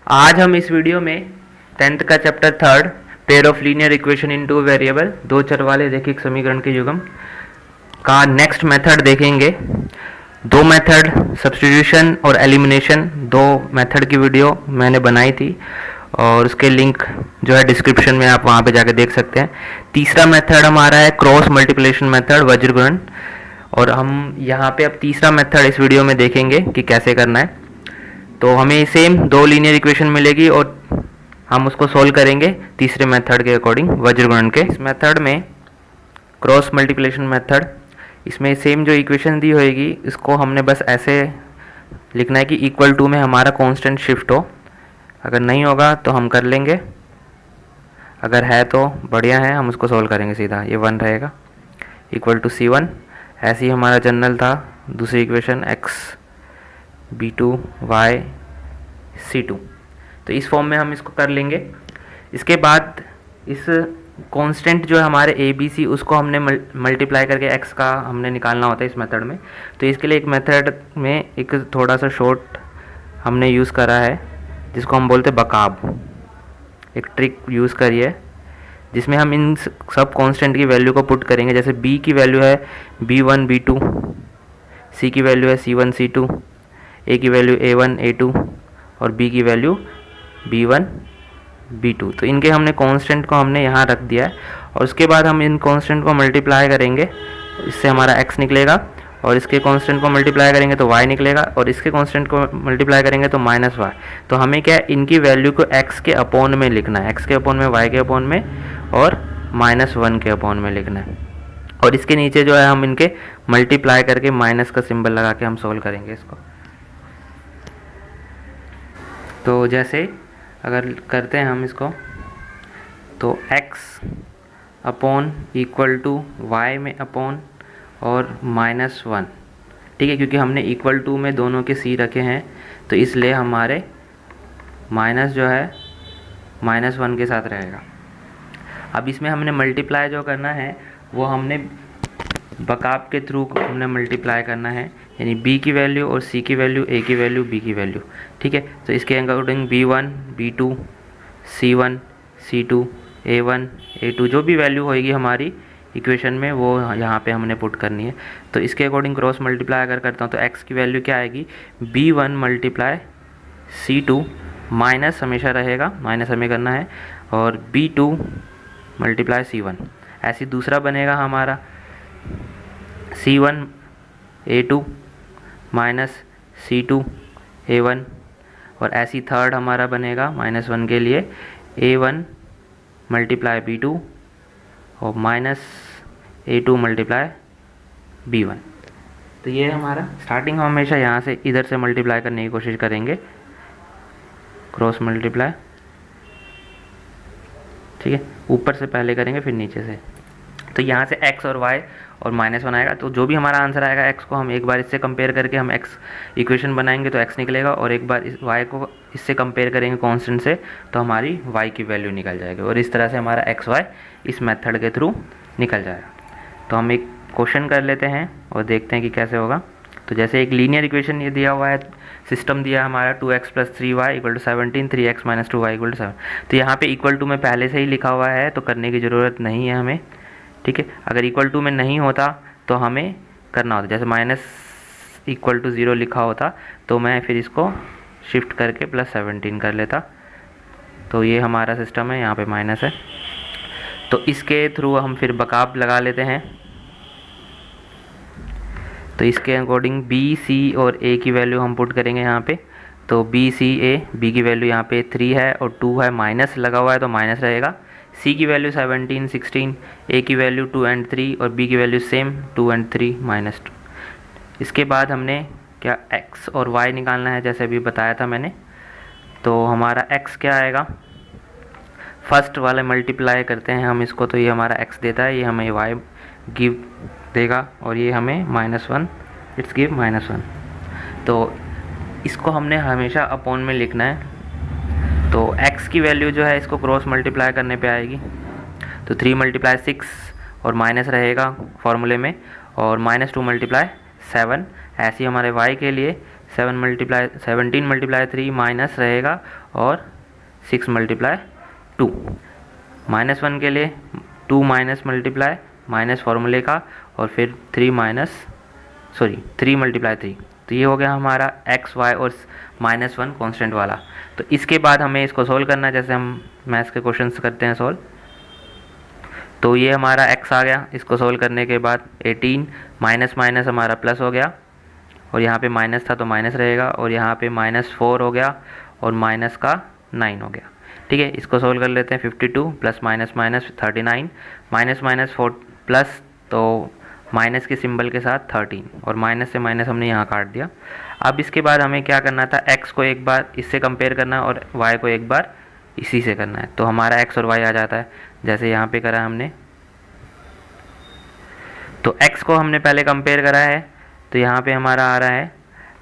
आज हम इस वीडियो में 10th का chapter third pair of linear equation in two variable दो चर वाले रैखिक समीकरण के युग्म का नेक्स्ट मेथड देखेंगे। दो मेथड सब्स्टिट्यूशन और एलिमिनेशन, दो मेथड की वीडियो मैंने बनाई थी और उसके लिंक जो है डिस्क्रिप्शन में, आप वहाँ पे जाके देख सकते हैं। तीसरा मेथड हमारा है क्रॉस मल्टीप्लिकेशन मेथड, वज्र गुणन, और हम यहाँ पे अब तीसरा मेथड इस वीडियो में देखेंगे कि कैसे करना है। तो हमें सेम दो लीनियर इक्वेशन मिलेगी और हम उसको सोल्व करेंगे तीसरे मेथड के अकॉर्डिंग, वज्र गुणन के। इस मेथड में क्रॉस मल्टीप्लिकेशन मेथड, इसमें सेम जो इक्वेशन दी होएगी इसको हमने बस ऐसे लिखना है कि इक्वल टू में हमारा कांस्टेंट शिफ्ट हो। अगर नहीं होगा तो हम कर लेंगे, अगर है तो बढ़िया है, हम उसको सोल्व करेंगे सीधा। ये 1 रहेगा इक्वल टू C1। ऐसे ही हमारा जनरल था दूसरी equation x B2 y C2। तो इस फॉर्म में हम इसको कर लेंगे। इसके बाद इस कांस्टेंट जो है हमारे ए बी सी, उसको हमने मल्टीप्लाई करके x का हमने निकालना होता है इस मेथड में। तो इसके लिए एक मेथड में एक थोड़ा सा शॉर्ट हमने यूज़ करा है जिसको हम बोलते हैं बकाब। एक ट्रिक यूज़ करिए जिसमें हम इन सब कांस्टेंट की वैल्यू को पुट करेंगे। जैसे b की वैल्यू है b1 b2, c की वैल्यू है c1 c2, a की वैल्यू a1 a2 और b की वैल्यू b1 b2। तो इनके हमने कांस्टेंट को हमने यहाँ रख दिया है और उसके बाद हम इन कांस्टेंट को मल्टीप्लाई करेंगे, इससे हमारा x निकलेगा, और इसके कांस्टेंट को मल्टीप्लाई करेंगे तो y निकलेगा, और इसके कांस्टेंट को मल्टीप्लाई करेंगे तो माइनस y। तो हमें क्या है, इनकी वैल्यू को x के अपॉन में लिखना है, x के अपॉन में, y के अपॉन में और -1 के अपॉन में लिखना है। और इसके नीचे जो है हम इनके मल्टीप्लाई करके माइनस का सिंबल लगा के हम सोल्व करेंगे इसको। तो जैसे अगर करते हैं हम इसको, तो x upon equal to y में अपॉन और -1, ठीक है, क्योंकि हमने इक्वल टू में दोनों के c रखे हैं तो इसलिए हमारे माइनस जो है -1 के साथ रहेगा। अब इसमें हमने मल्टीप्लाई जो करना है वो हमने बकाब के थ्रू हमने मल्टीप्लाई करना है, यानी b की वैल्यू और c की वैल्यू, a की वैल्यू, b की वैल्यू, ठीक है। तो इसके according b1 b2 c1 c2 a1 a2 जो भी वैल्यू होएगी हमारी इक्वेशन में वो यहाँ पे हमने पुट करनी है। तो इसके अकॉर्डिंग क्रॉस मल्टीप्लाई अगर करता हूँ तो x की वैल्यू क्या आएगी, b1 मल्टीप्लाई c2, माइनस हमेशा रहेगा, माइनस हमें करना है, और b2 मल्टीप्लाई c1। ऐसी दूसरा बनेगा हमारा c1 a2 minus c2 a1, और ऐसी थर्ड हमारा बनेगा -1 के लिए a1 मल्टीप्लाई b2 और माइनस a2 मल्टीप्लाई b1। तो ये हमारा स्टार्टिंग, हम हमेशा यहाँ से इधर से मल्टीप्लाई करने की कोशिश करेंगे, क्रॉस मल्टीप्लाई, ठीक है, ऊपर से पहले करेंगे फिर नीचे से। तो यहाँ से x और y और -1 आएगा, तो जो भी हमारा आंसर आएगा x को हम एक बार इससे कंपेयर करके हम x इक्वेशन बनाएंगे तो x निकलेगा, और एक बार इस y को इससे कंपेयर करेंगे कांस्टेंट से तो हमारी y की वैल्यू निकल जाएगी, और इस तरह से हमारा x y इस मेथड के थ्रू निकल जाएगा। तो हम एक क्वेश्चन कर लेते हैं और देखते हैं कि कैसे होगा। तो जैसे एक लीनियर इक्वेशन ये दिया हुआ है, सिस्टम दिया हमारा 2x + 3y = 17, 3x - 2y = 7। तो यहाँ पे इक्वल टू में पहले से ही लिखा हुआ है तो करने की ज़रूरत नहीं है हमें, ठीक है। अगर इक्वल टू में नहीं होता तो हमें करना होता, जैसे -=0 लिखा होता तो मैं फिर इसको शिफ्ट करके +17 कर लेता। तो ये हमारा सिस्टम है, यहाँ पे माइनस है, तो इसके थ्रू हम फिर बकाब लगा लेते हैं। तो इसके अकॉर्डिंग b c और a की वैल्यू हम पुट करेंगे यहाँ पे। तो b c a, b की वैल्यू यहाँ पे 3 है और 2 है, माइनस लगा हुआ है तो माइनस रहेगा। c की वैल्यू 17 16, a की वैल्यू 2 और 3 और b की वैल्यू सेम 2 और 3 -2। इसके बाद हमने क्या x और y निकालना है, जैसे अभी बताया था मैंने। तो हमारा x क्या आएगा, फर्स्ट वाले मल्टीप्लाई करते हैं हम इसको, तो ये हमारा x देता है, ये हमें y गिव देगा, और ये हमें -1, इट्स गिव -1। तो इसको हमने हमेशा अपॉन में लिखना है। तो x की वैल्यू जो है इसको क्रॉस मल्टीप्लाई करने पे आएगी, तो 3 × 6 और माइनस रहेगा फॉर्मूले में, और -2 × 7। ऐसे ही हमारे y के लिए 17 मल्टीप्लाई 3 माइनस रहेगा और 6 मल्टीप्लाई 2। -1 के लिए 2 माइनस मल्टीप्लाई माइनस फार्मूले का और फिर 3 मल्टीप्लाई 3। तो ये हो गया हमारा x y और -1 कांस्टेंट वाला। तो इसके बाद हमें इसको सोल्व करना है, जैसे हम मैथ्स के क्वेश्चंस करते हैं सोल्व। तो ये हमारा x आ गया, इसको सोल्व करने के बाद 18 माइनस माइनस हमारा प्लस हो गया और यहाँ पे माइनस था तो माइनस रहेगा और यहाँ पे -4 हो गया और माइनस का 9 हो गया। ठीक है, इसको सोल्व कर लेते हैं। 52 plus minus minus 39 minus minus 4 plus, तो माइनस के सिंबल के साथ 13 और माइनस से माइनस हमने यहाँ काट दिया। अब इसके बाद हमें क्या करना था, x को एक बार इससे कंपेयर करना है और y को एक बार इसी से करना है। तो हमारा x और y आ जाता है, जैसे यहाँ पे करा हमने। तो x को हमने पहले कंपेयर करा है, तो यहाँ पे हमारा आ रहा है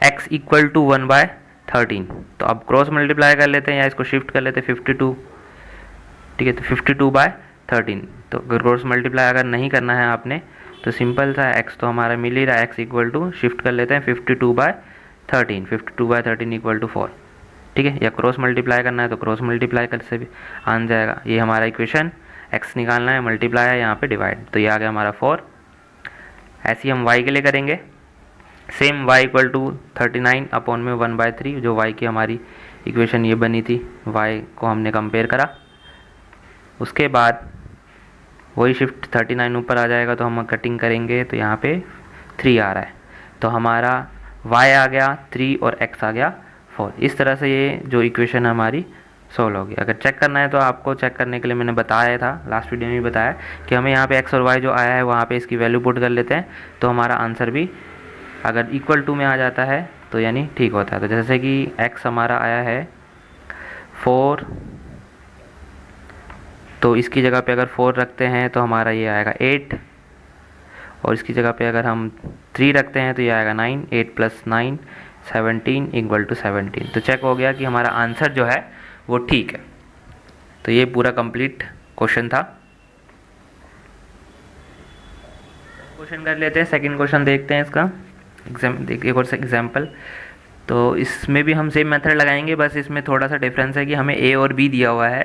x इक्वल टू 1/13। तो अब क्रॉस मल्टीप्लाई कर लेते हैं या इसको शिफ्ट कर लेते हैं 52। ठीक है, तो 52/13। तो क्रॉस मल्टीप्लाई अगर नहीं करना है आपने तो सिंपल सा x तो हमारा मिल ही रहा है, x इक्वल टू शिफ्ट कर लेते हैं 52/13। 52/13 इक्वल टू 4। ठीक है, या क्रॉस मल्टीप्लाई करना है तो क्रॉस मल्टीप्लाई कर से भी आन जाएगा। ये हमारा इक्वेशन, x निकालना है, मल्टीप्लाई है, यहाँ पे डिवाइड, तो ये आ गया हमारा 4। ऐसे ही हम y के लिए करेंगे, same y equal to 39 upon में 1/3, जो y की हमारी इक्वेशन ये बनी थी, y को हमने कंपेयर करा। उसके बाद वही शिफ्ट 39 ऊपर आ जाएगा तो हम कटिंग करेंगे तो यहाँ पे 3 आ रहा है, तो हमारा y आ गया 3 और x आ गया 4। इस तरह से ये जो इक्वेशन हमारी सोल्व होगी। अगर चेक करना है तो आपको चेक करने के लिए मैंने बताया था, लास्ट वीडियो में भी बताया कि हमें यहाँ पे x और y जो आया है वहाँ पे इसकी वैल्यू पुट कर लेते हैं, तो हमारा आंसर भी अगर इक्वल टू में आ जाता है तो यानी ठीक होता है। तो जैसे कि x हमारा आया है 4, तो इसकी जगह पे अगर 4 रखते हैं तो हमारा ये आएगा 8, और इसकी जगह पे अगर हम 3 रखते हैं तो ये आएगा 9। 8 + 9 17 इक्वल टू 17। तो चेक हो गया कि हमारा आंसर जो है वो ठीक है। तो ये पूरा कंप्लीट क्वेश्चन था। क्वेश्चन कर लेते हैं, सेकंड क्वेश्चन देखते हैं इसका एक और एग्जाम्पल। तो इसमें भी हम सेम मेथड लगाएंगे, बस इसमें थोड़ा सा डिफरेंस है कि हमें a और b दिया हुआ है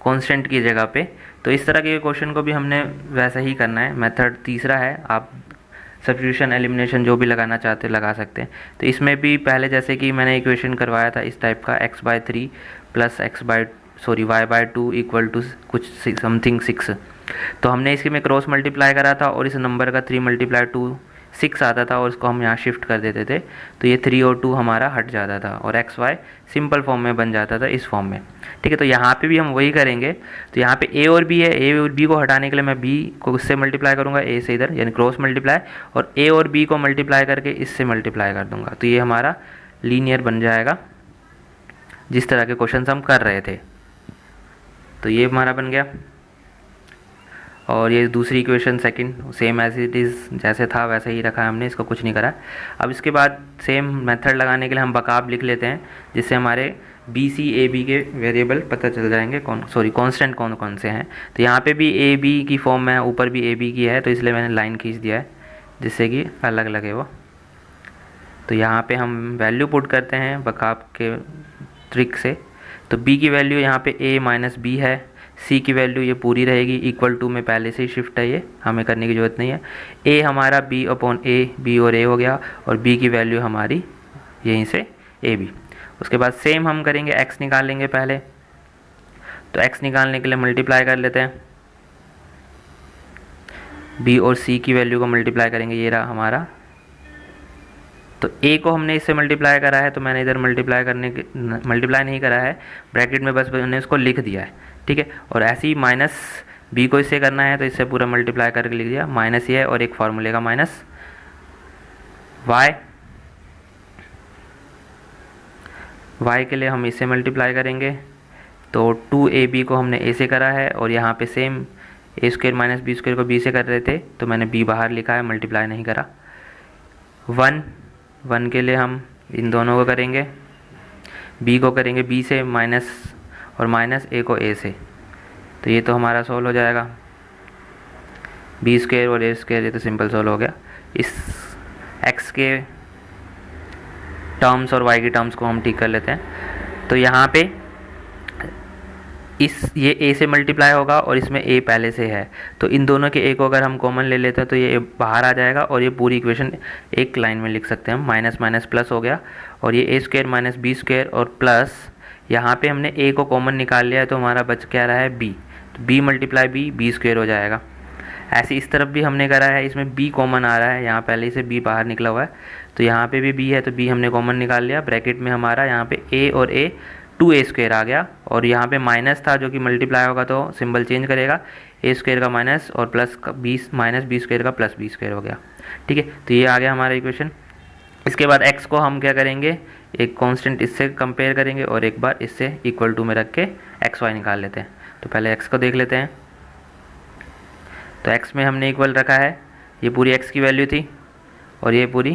कांस्टेंट की जगह पे। तो इस तरह के क्वेश्चन को भी हमने वैसा ही करना है। मेथड तीसरा है, आप सब्स्टिट्यूशन एलिमिनेशन जो भी लगाना चाहते हैं लगा सकते हैं। तो इसमें भी पहले जैसे कि मैंने इक्वेशन करवाया था इस टाइप का, x/3 plus y/2 equal to कुछ समथिंग 6। तो हमने इसके में क्रॉस मल्टीप्लाई करा था और इस नंबर का 3 × 2 6 आता था और इसको हम यहाँ शिफ्ट कर देते थे, तो ये 3 और 2 हमारा हट जाता था और एक्स वाई सिंपल फॉर्म में बन जाता था इस फॉर्म में। ठीक है, तो यहाँ पे भी हम वही करेंगे। तो यहाँ पे a और b है, a और b को हटाने के लिए मैं b को इससे मल्टीप्लाई करूँगा, a से इधर यानी क्रॉस मल्टीप्लाई, और a और b को मल्टीप्लाई करके इससे मल्टीप्लाई कर दूँगा। तो ये हमारा लीनियर बन जाएगा जिस तरह के क्वेश्चन हम कर रहे थे। तो ये हमारा बन गया। और ये दूसरी equation second same as it is जैसे था वैसे ही रखा है हमने, इसको कुछ नहीं करा। अब इसके बाद सेम मेथड लगाने के लिए हम बकाब लिख लेते हैं, जिससे हमारे बी सी ए बी के वेरिएबल पता चल जाएंगे, कांस्टेंट कौन कौन से हैं। तो यहाँ पे भी ए बी की फॉर्म में है, ऊपर भी ए बी की है, तो इसलिए मैंने लाइन खींच दिया है जिससे कि अलग लगे वो। तो यहाँ पे हम वैल्यू पुट करते हैं बकाब के ट्रिक से। तो b की वैल्यू यहाँ पे a माइनस बी है, c की वैल्यू ये पूरी रहेगी, इक्वल टू में पहले से ही शिफ्ट है, ये हमें करने की ज़रूरत नहीं है। a हमारा b अपॉन a, b और a हो गया, और b की वैल्यू हमारी यहीं से a b। उसके बाद सेम हम करेंगे, x निकाल लेंगे पहले। तो x निकालने के लिए मल्टीप्लाई कर लेते हैं, b और c की वैल्यू को मल्टीप्लाई करेंगे, ये रहा हमारा। तो a को हमने इससे मल्टीप्लाई करा है, तो मैंने इधर मल्टीप्लाई नहीं करा है, ब्रैकेट में बस मैंने इसको लिख दिया है। ठीक है, और ऐसे ही माइनस b को इससे करना है, तो इससे पूरा मल्टीप्लाई करके लिख दिया, माइनस ये है और एक फार्मूले का माइनस y के लिए हम इससे मल्टीप्लाई करेंगे। तो 2ab को हमने a से करा है, और यहाँ पे सेम a² माइनस b² को b से कर रहे थे, तो मैंने b बाहर लिखा है, मल्टीप्लाई नहीं करा। 1 के लिए हम इन दोनों को करेंगे, b को करेंगे b से माइनस, और माइनस a को a से। तो ये तो हमारा सोल्व हो जाएगा, b² और a², ये तो सिंपल सोल्व हो गया। इस x के टर्म्स और y की टर्म्स को हम ठीक कर लेते हैं। तो यहाँ पे ये a से मल्टीप्लाई होगा और इसमें a पहले से है, तो इन दोनों के a को अगर हम कॉमन ले लेते हैं तो ये बाहर आ जाएगा और ये पूरी इक्वेशन एक लाइन में लिख सकते हैं हम। माइनस माइनस प्लस हो गया और ये a square minus B square और प्लस यहाँ पे हमने a को कॉमन निकाल लिया है तो हमारा बच क्या रहा है b, तो b मल्टीप्लाई बी स्क्वायर हो जाएगा। ऐसे इस तरफ भी हमने करा है, इसमें b कॉमन आ रहा है, यहाँ पहले से b बाहर निकला हुआ है तो यहाँ पे भी b है तो b हमने कॉमन निकाल लिया। ब्रैकेट में हमारा यहाँ पे a और a 2a स्क्वायर आ गया और यहाँ पे माइनस था जो कि मल्टीप्लाई होगा तो सिंबल चेंज करेगा, a स्क्वायर का माइनस और प्लस का माइनस बी स्क्वायर का प्लस बी स्क्वायर हो गया। ठीक है, तो ये आ गया हमारा इक्वेशन। इसके बाद x को हम क्या करेंगे, एक कांस्टेंट इससे कंपेयर करेंगे और एक बार इससे इक्वल टू में रख के एक्स वाई निकाल लेते हैं। तो पहले x को देख लेते हैं। तो x में हमने इक्वल रखा है, ये पूरी x की वैल्यू थी और ये पूरी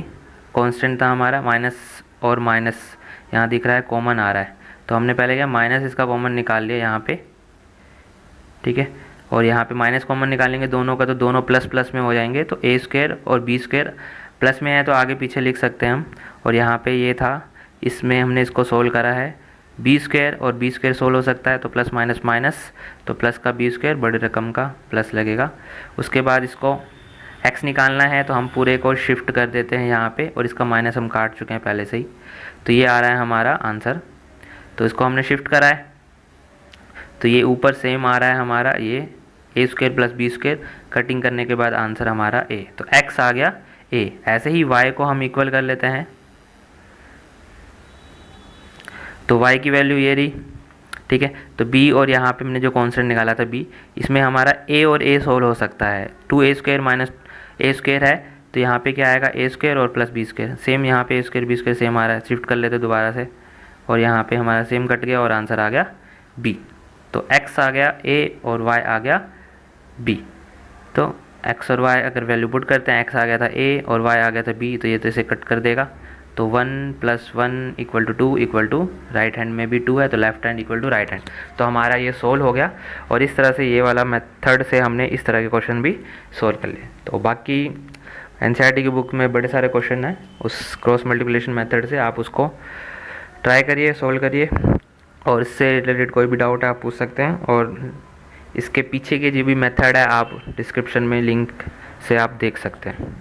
कांस्टेंट था हमारा, माइनस और माइनस यहाँ दिख रहा है कॉमन आ रहा है, तो हमने पहले क्या माइनस इसका कॉमन निकाल लिया यहाँ पे। ठीक है, और यहाँ पे माइनस कॉमन निकालेंगे दोनों का तो दोनों प्लस प्लस में हो जाएंगे, तो a स्क्वायर और b स्क्वायर प्लस में है तो आगे पीछे लिख सकते हैं हम। और यहाँ पे ये था, इसमें हमने इसको सोल्व करा है, बी स्क्वायर और बी स्क्वायर सोल्व हो सकता है तो प्लस माइनस माइनस, तो प्लस का बी स्क्वायर बड़ी रकम का प्लस लगेगा। उसके बाद इसको x निकालना है तो हम पूरे को शिफ्ट कर देते हैं यहाँ पे और इसका माइनस हम काट चुके हैं पहले से ही, तो ये आ रहा है हमारा आंसर। तो इसको हमने शिफ्ट करा है तो ये ऊपर सेम आ रहा है हमारा, ये a square plus B square, cutting करने के बाद आंसर हमारा a, तो x आ गया a। ऐसे ही y को हम इक्वल कर लेते हैं, तो y की वैल्यू ये रही। ठीक है, तो b और यहाँ पे हमने जो कांस्टेंट निकाला था b, इसमें हमारा a और a सोल्व हो सकता है। 2a square minus a square है तो यहाँ पे क्या आएगा a स्क्वायर और प्लस बी स्क्वायर, सेम यहाँ पे a square B square same आ रहा है, शिफ्ट कर लेते दोबारा से और यहाँ पे हमारा सेम कट गया और आंसर आ गया b। तो x आ गया a और y आ गया b। तो x और y अगर वैल्यू पुट करते हैं, x आ गया था a और y आ गया था b, तो ये तो इसे कट कर देगा, तो 1 + 1 = 2 इक्वल टू राइट हैंड में भी 2 है तो left hand equal to right hand. तो हमारा ये सोल्व हो गया और इस तरह से ये वाला मेथड से हमने इस तरह के क्वेश्चन भी सोल्व कर लिए। तो बाकी एनसीईआरटी की बुक में बड़े सारे क्वेश्चन हैं, उस क्रॉस मल्टीप्लिकेशन मेथड से आप उसको ट्राई करिए, सोल्व करिए और इससे रिलेटेड कोई भी डाउट है आप पूछ सकते हैं। और इसके पीछे के जो भी मेथड है आप डिस्क्रिप्शन में लिंक से आप देख सकते हैं।